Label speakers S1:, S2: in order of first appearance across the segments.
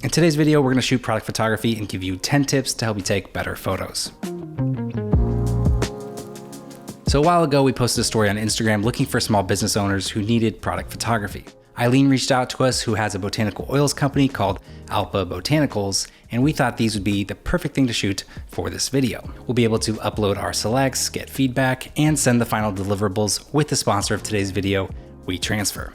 S1: In today's video, we're going to shoot product photography and give you 10 tips to help you take better photos. So a while ago, we posted a story on Instagram looking for small business owners who needed product photography. Eileen reached out to us, who has a botanical oils company called Alpha Botanicals, and we thought these would be the perfect thing to shoot for this video. We'll be able to upload our selects, get feedback, and send the final deliverables with the sponsor of today's video, WeTransfer.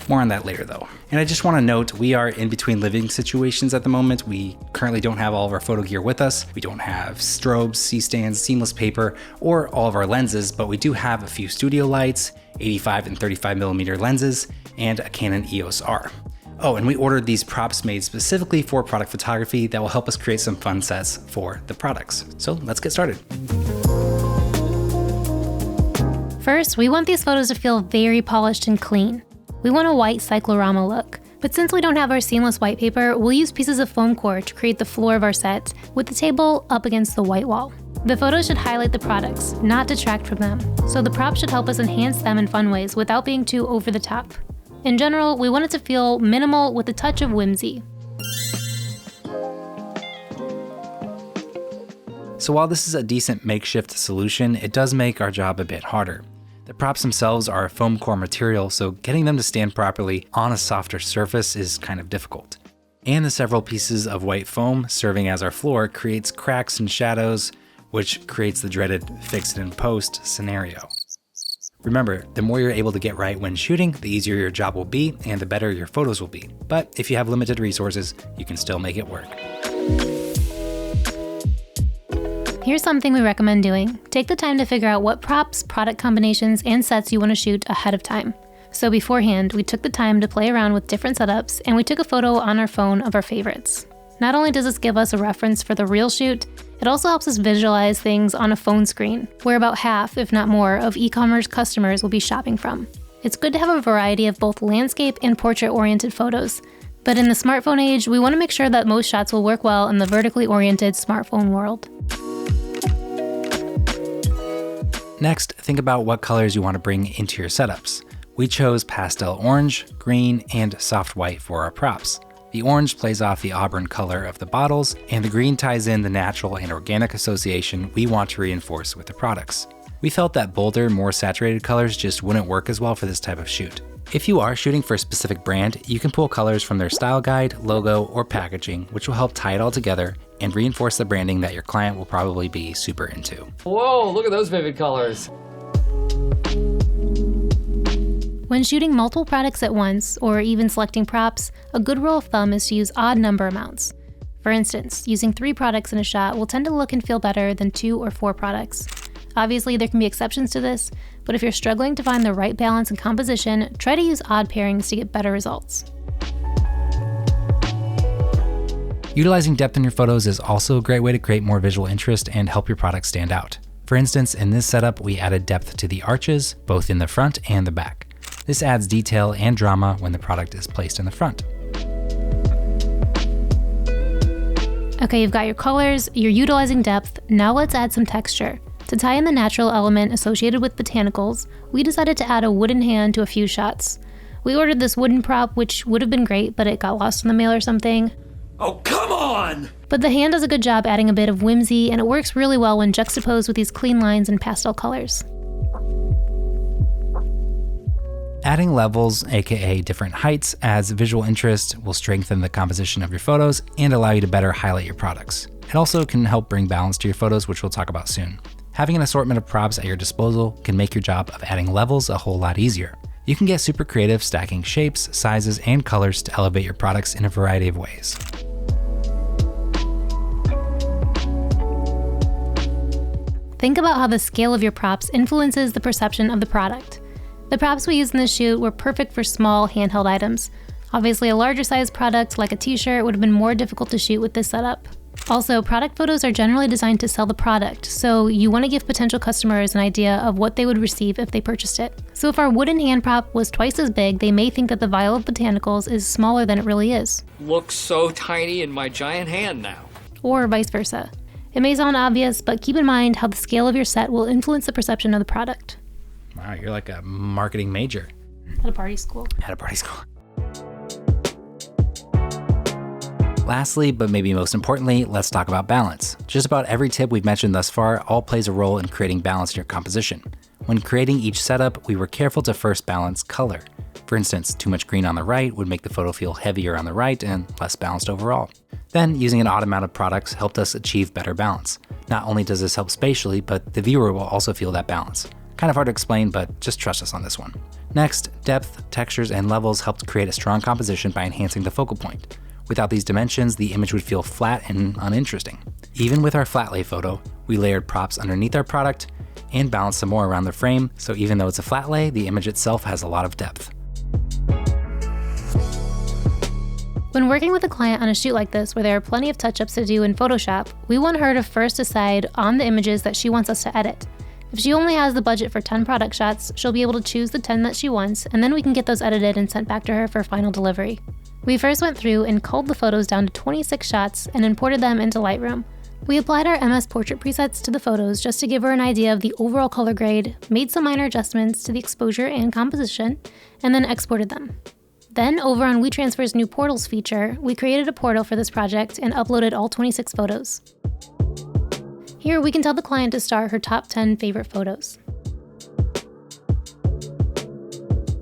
S1: More on that later though. And I just want to note, we are in between living situations at the moment. We currently don't have all of our photo gear with us. We don't have strobes, C-stands, seamless paper, or all of our lenses, but we do have a few studio lights, 85 and 35mm lenses, and a Canon EOS R. Oh, and we ordered these props made specifically for product photography that will help us create some fun sets for the products. So let's get started.
S2: First, we want these photos to feel very polished and clean. We want a white cyclorama look, but since we don't have our seamless white paper, we'll use pieces of foam core to create the floor of our set, with the table up against the white wall. The photos should highlight the products, not detract from them, so the props should help us enhance them in fun ways without being too over the top. In general, we want it to feel minimal with a touch of whimsy.
S1: So while this is a decent makeshift solution, it does make our job a bit harder. The props themselves are a foam core material, so getting them to stand properly on a softer surface is kind of difficult. And the several pieces of white foam serving as our floor creates cracks and shadows, which creates the dreaded fix it in post scenario. Remember, the more you're able to get right when shooting, the easier your job will be and the better your photos will be. But if you have limited resources, you can still make it work.
S2: Here's something we recommend doing. Take the time to figure out what props, product combinations, and sets you want to shoot ahead of time. So beforehand, we took the time to play around with different setups, and we took a photo on our phone of our favorites. Not only does this give us a reference for the real shoot, it also helps us visualize things on a phone screen, where about half, if not more, of e-commerce customers will be shopping from. It's good to have a variety of both landscape and portrait-oriented photos, but in the smartphone age, we want to make sure that most shots will work well in the vertically oriented smartphone world.
S1: Next, think about what colors you want to bring into your setups. We chose pastel orange, green, and soft white for our props. The orange plays off the auburn color of the bottles, and the green ties in the natural and organic association we want to reinforce with the products. We felt that bolder, more saturated colors just wouldn't work as well for this type of shoot. If you are shooting for a specific brand, you can pull colors from their style guide, logo, or packaging, which will help tie it all together and reinforce the branding that your client will probably be super into.
S3: Whoa, look at those vivid colors.
S2: When shooting multiple products at once, or even selecting props, a good rule of thumb is to use odd number amounts. For instance, using 3 products in a shot will tend to look and feel better than 2 or 4 products. Obviously, there can be exceptions to this, but if you're struggling to find the right balance and composition, try to use odd pairings to get better results.
S1: Utilizing depth in your photos is also a great way to create more visual interest and help your product stand out. For instance, in this setup, we added depth to the arches, both in the front and the back. This adds detail and drama when the product is placed in the front.
S2: Okay, you've got your colors, you're utilizing depth, now let's add some texture. To tie in the natural element associated with botanicals, we decided to add a wooden hand to a few shots. We ordered this wooden prop, which would have been great, but it got lost in the mail or something.
S3: Oh, come on!
S2: But the hand does a good job adding a bit of whimsy, and it works really well when juxtaposed with these clean lines and pastel colors.
S1: Adding levels, aka different heights, adds visual interest, will strengthen the composition of your photos, and allow you to better highlight your products. It also can help bring balance to your photos, which we'll talk about soon. Having an assortment of props at your disposal can make your job of adding levels a whole lot easier. You can get super creative stacking shapes, sizes, and colors to elevate your products in a variety of ways.
S2: Think about how the scale of your props influences the perception of the product. The props we used in this shoot were perfect for small handheld items. Obviously, a larger size product like a t-shirt would have been more difficult to shoot with this setup. Also, product photos are generally designed to sell the product, so you want to give potential customers an idea of what they would receive if they purchased it. So if our wooden hand prop was twice as big, they may think that the vial of botanicals is smaller than it really is.
S3: Looks so tiny in my giant hand now.
S2: Or vice versa. It may sound obvious, but keep in mind how the scale of your set will influence the perception of the product.
S1: Wow, you're like a marketing major.
S2: At a party school.
S1: At a party school. Lastly, but maybe most importantly, let's talk about balance. Just about every tip we've mentioned thus far all plays a role in creating balance in your composition. When creating each setup, we were careful to first balance color. For instance, too much green on the right would make the photo feel heavier on the right and less balanced overall. Then, using an odd amount of products helped us achieve better balance. Not only does this help spatially, but the viewer will also feel that balance. Kind of hard to explain, but just trust us on this one. Next, depth, textures, and levels helped create a strong composition by enhancing the focal point. Without these dimensions, the image would feel flat and uninteresting. Even with our flat lay photo, we layered props underneath our product and balanced some more around the frame, so even though it's a flat lay, the image itself has a lot of depth.
S2: When working with a client on a shoot like this where there are plenty of touch-ups to do in Photoshop, we want her to first decide on the images that she wants us to edit. If she only has the budget for 10 product shots, she'll be able to choose the 10 that she wants, and then we can get those edited and sent back to her for final delivery. We first went through and culled the photos down to 26 shots and imported them into Lightroom. We applied our MS Portrait presets to the photos just to give her an idea of the overall color grade, made some minor adjustments to the exposure and composition, and then exported them. Then, over on WeTransfer's new Portals feature, we created a portal for this project and uploaded all 26 photos. Here, we can tell the client to star her top 10 favorite photos.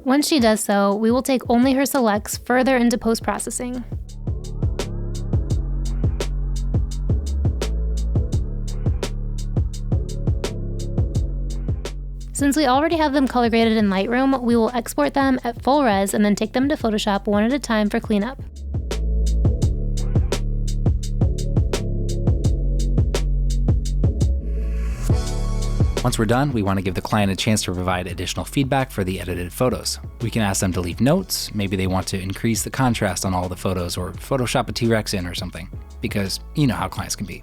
S2: Once she does so, we will take only her selects further into post-processing. Since we already have them color graded in Lightroom, we will export them at full res and then take them to Photoshop one at a time for cleanup.
S1: Once we're done, we want to give the client a chance to provide additional feedback for the edited photos. We can ask them to leave notes, maybe they want to increase the contrast on all the photos or Photoshop a T-Rex in or something, because you know how clients can be.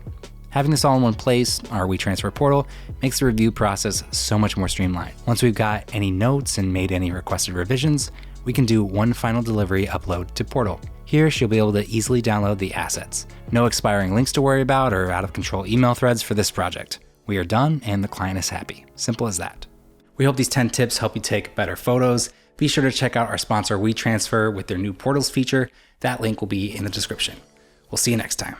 S1: Having this all in one place, our WeTransfer portal, makes the review process so much more streamlined. Once we've got any notes and made any requested revisions, we can do one final delivery upload to Portal. Here, she'll be able to easily download the assets. No expiring links to worry about or out of control email threads for this project. We are done and the client is happy. Simple as that. We hope these 10 tips help you take better photos. Be sure to check out our sponsor WeTransfer with their new Portals feature. That link will be in the description. We'll see you next time.